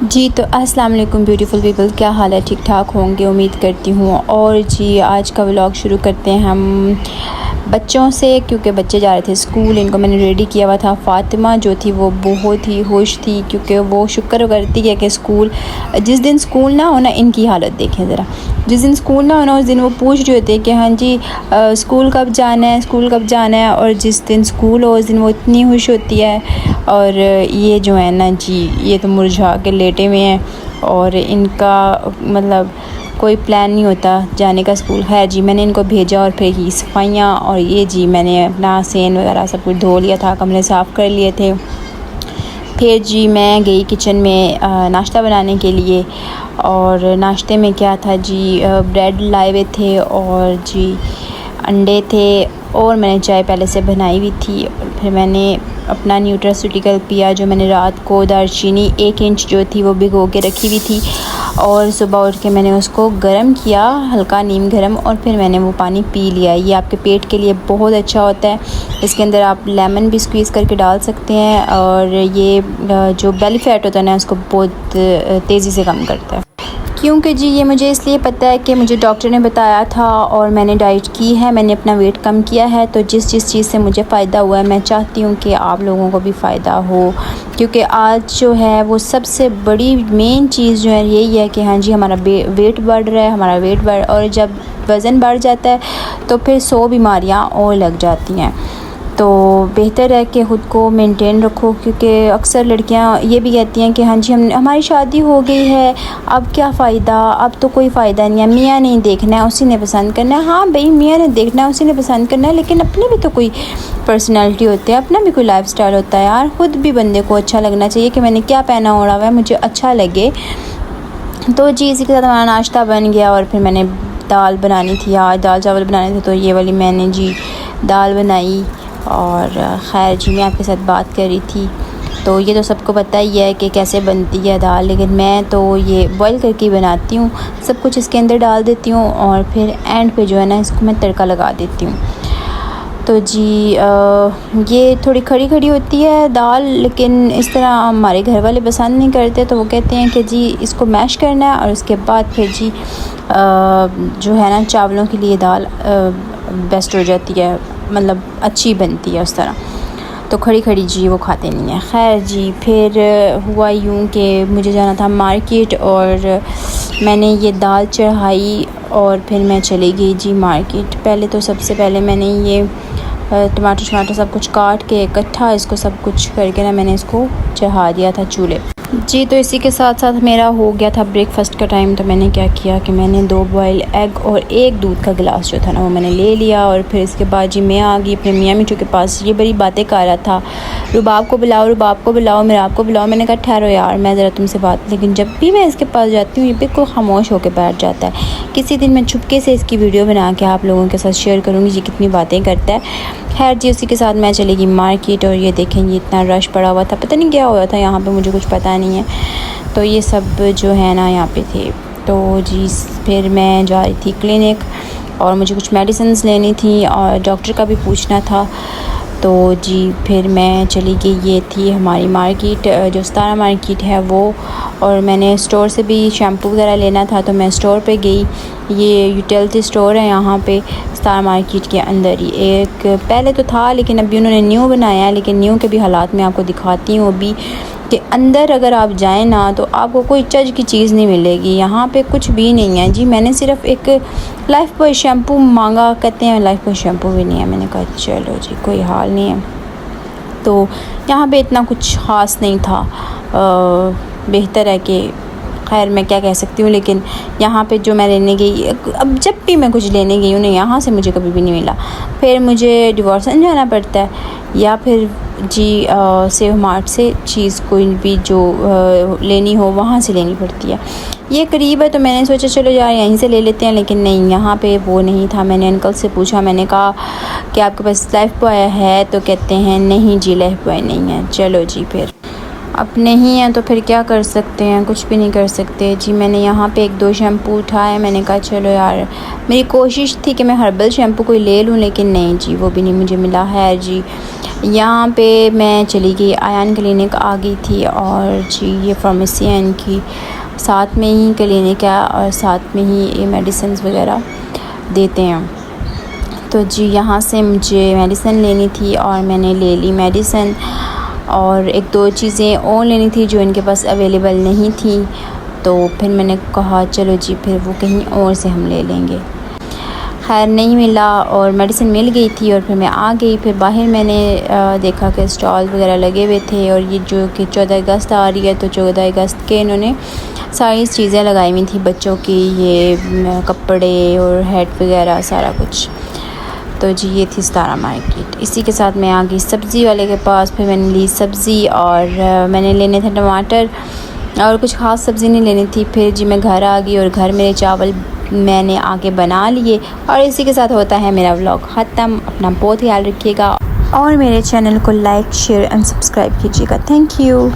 जी तो अस्सलाम वालेकुम ब्यूटीफुल पीपल, क्या हाल है? ठीक ठाक होंगे उम्मीद करती हूँ। और जी आज का व्लॉग शुरू करते हैं हम बच्चों से, क्योंकि बच्चे जा रहे थे स्कूल। इनको मैंने रेडी किया हुआ था। फ़ातिमा जो थी वो बहुत ही खुश थी, क्योंकि वो शुक्र करती है कि स्कूल जिस दिन स्कूल ना हो ना, इनकी हालत देखें ज़रा। जिस दिन स्कूल ना हो ना, उस दिन वो पूछ रहे होते हैं कि हाँ जी स्कूल कब जाना है, स्कूल कब जाना है। और जिस दिन स्कूल हो उस दिन वो इतनी खुश होती है। और ये जो है ना जी, ये तो मुरझा के लेटे हुए हैं और इनका मतलब कोई प्लान नहीं होता जाने का स्कूल। खैर जी, मैंने इनको भेजा और फिर ही सफाइयाँ, और ये जी मैंने अपना सेन वगैरह सब कुछ धो लिया था, कमरे साफ़ कर लिए थे। फिर जी मैं गई किचन में नाश्ता बनाने के लिए। और नाश्ते में क्या था जी, ब्रेड लाए हुए थे और जी अंडे थे, और मैंने चाय पहले से बनाई हुई थी। फिर मैंने अपना न्यूट्रास्यूटिकल पिया, जो मैंने रात को दालचीनी 1 इंच जो थी वो भिगो के रखी हुई थी। और सुबह उठ के मैंने उसको गर्म किया, हल्का नीम गर्म, और फिर मैंने वो पानी पी लिया। ये आपके पेट के लिए बहुत अच्छा होता है। इसके अंदर आप लेमन भी स्क्वीज़ करके डाल सकते हैं, और ये जो बेली फैट होता है ना, उसको बहुत तेज़ी से कम करता है। क्योंकि जी ये मुझे इसलिए पता है कि मुझे डॉक्टर ने बताया था और मैंने डाइट की है, मैंने अपना वेट कम किया है। तो जिस चीज़ से मुझे फ़ायदा हुआ है, मैं चाहती हूँ कि आप लोगों को भी फ़ायदा हो। क्योंकि आज जो है वो सबसे बड़ी मेन चीज़ जो है यही है कि हाँ जी हमारा वेट बढ़ रहा है, हमारा वेट बढ़, और जब वज़न बढ़ जाता है तो फिर 100 बीमारियाँ और लग जाती हैं। तो बेहतर है कि ख़ुद को मेंटेन रखो, क्योंकि अक्सर लड़कियां ये भी कहती हैं कि हाँ जी हमारी शादी हो गई है, अब क्या फ़ायदा, अब तो कोई फ़ायदा नहीं है, मियाँ नहीं देखना है, उसी ने पसंद करना है। हाँ भाई, मियाँ ने देखना है, उसी ने पसंद करना है, लेकिन अपनी भी तो कोई पर्सनैलिटी होती है, अपना भी कोई लाइफस्टाइल होता है यार। ख़ुद भी बंदे को अच्छा लगना चाहिए कि मैंने क्या पहना ओढ़ा हुआ है, मुझे अच्छा लगे। तो जी इसी के साथ हमारा नाश्ता बन गया। और फिर मैंने दाल बनानी थी, आज दाल चावल बनाने थे, तो ये वाली मैंने जी दाल बनाई। और ख़ैर जी मैं आपके साथ बात कर रही थी, तो ये तो सबको पता ही है कि कैसे बनती है दाल, लेकिन मैं तो ये बॉईल करके बनाती हूँ। सब कुछ इसके अंदर डाल देती हूँ और फिर एंड पे जो है ना इसको मैं तड़का लगा देती हूँ। तो जी ये थोड़ी खड़ी खड़ी होती है दाल, लेकिन इस तरह हमारे घर वाले पसंद नहीं करते। तो वो कहते हैं कि जी इसको मैश करना है, और उसके बाद फिर जी जो है ना चावलों के लिए दाल बेस्ट हो जाती है, मतलब अच्छी बनती है उस तरह। तो खड़ी खड़ी जी वो खाते नहीं हैं। खैर जी फिर हुआ यूँ कि मुझे जाना था मार्केट, और मैंने ये दाल चढ़ाई और फिर मैं चली गई जी मार्केट। पहले तो सबसे पहले मैंने ये टमाटर सब कुछ काट के इकट्ठा इसको सब कुछ करके ना मैंने इसको चढ़ा दिया था चूल्हे जी। तो इसी के साथ साथ मेरा हो गया था ब्रेकफास्ट का टाइम। तो मैंने क्या किया कि मैंने 2 बॉयल एग और 1 दूध का गिलास जो था ना वो मैंने ले लिया। और फिर इसके बाद जी मैं आ गई अपने मियाँ मिठू के पास। ये बड़ी बातें कर रहा था, रुबाब को बुलाओ, रुबाब को बुलाओ, मेरा आपको बुलाओ। मैंने कहा ठहरो यार, मैं ज़रा तुमसे बात। लेकिन जब भी मैं इसके पास जाती हूँ ये बिल्कुल खामोश होकर बैठ जाता है। किसी दिन मैं छुपके से इसकी वीडियो बना के आप लोगों के साथ शेयर करूँगी जी कितनी बातें करता है। खैर जी उसी के साथ मैं चली गई मार्केट, और ये देखेंगे इतना रश पड़ा हुआ था, पता नहीं क्या हुआ था यहाँ पे, मुझे कुछ पता नहीं है। तो ये सब जो है ना यहाँ पे थे। तो जी फिर मैं जा रही थी क्लिनिक, और मुझे कुछ मेडिसिन्स लेनी थी और डॉक्टर का भी पूछना था। तो जी फिर मैं चली गई, ये थी हमारी मार्केट जो सतारा मार्केट है वो। और मैंने स्टोर से भी शैम्पू वगैरह लेना था, तो मैं स्टोर पे गई। ये यूटिलिटी स्टोर है यहाँ पे सतारा मार्केट के अंदर ही। एक पहले तो था, लेकिन अभी उन्होंने न्यू बनाया है। लेकिन न्यू के भी हालात मैं आपको दिखाती हूँ अभी कि अंदर अगर आप जाएं ना तो आपको कोई चज की चीज़ नहीं मिलेगी। यहाँ पे कुछ भी नहीं है जी। मैंने सिर्फ एक लाइफ बॉय शैम्पू मांगा, कहते हैं लाइफ बॉय शैम्पू भी नहीं है। मैंने कहा चलो जी कोई हाल नहीं है। तो यहाँ पे इतना कुछ ख़ास नहीं था। बेहतर है कि खैर मैं क्या कह सकती हूँ, लेकिन यहाँ पे जो मैं लेने गई, अब जब भी मैं कुछ लेने गई हूँ ना यहाँ से मुझे कभी भी नहीं मिला। फिर मुझे डिवॉर्सन जाना पड़ता है, या फिर जी सेव मार्ट से चीज़ कोई भी जो लेनी हो वहाँ से लेनी पड़ती है। ये करीब है तो मैंने सोचा चलो यार यहीं से ले लेते हैं, लेकिन नहीं यहाँ पे वो नहीं था। मैंने अंकल से पूछा, मैंने कहा कि आपके पास लाइफ बॉय है? तो कहते हैं नहीं जी लाइफ बॉय नहीं है। चलो जी फिर अब नहीं है तो फिर क्या कर सकते हैं, कुछ भी नहीं कर सकते जी। मैंने यहाँ पे 1-2 शैम्पू उठाए, मैंने कहा चलो यार, मेरी कोशिश थी कि मैं हर्बल शैम्पू कोई ले लूँ, लेकिन नहीं जी, वो भी नहीं मुझे मिला है जी। यहाँ पे मैं चली गई आयान क्लिनिक आ गई थी, और जी ये फार्मेसी है इनकी, साथ में ही क्लिनिक है और साथ में ही ये मेडिसिन वगैरह देते हैं। तो जी यहाँ से मुझे मेडिसिन लेनी थी और मैंने ले ली मेडिसिन, और 1-2 चीज़ें और लेनी थी जो इनके पास अवेलेबल नहीं थी, तो फिर मैंने कहा चलो जी फिर वो कहीं और से हम ले लेंगे। खैर नहीं मिला और मेडिसिन मिल गई थी, और फिर मैं आ गई। फिर बाहर मैंने देखा कि स्टॉल वगैरह लगे हुए थे, और ये जो कि 14 अगस्त आ रही है, तो 14 अगस्त के इन्होंने सारी चीज़ें लगाई हुई थी बच्चों की, ये कपड़े और हैट वगैरह सारा कुछ। तो जी ये थी सतारा मार्केट। इसी के साथ मैं आ गई सब्ज़ी वाले के पास। फिर मैंने ली सब्ज़ी, और मैंने लेने थे टमाटर, और कुछ ख़ास सब्ज़ी नहीं लेनी थी। फिर जी मैं घर आ गई, और घर मेरे चावल मैंने आके बना लिए। और इसी के साथ होता है मेरा व्लॉग ख़त्म। अपना बहुत ख्याल रखिएगा, और मेरे चैनल को लाइक, शेयर एंड सब्सक्राइब कीजिएगा। Thank you.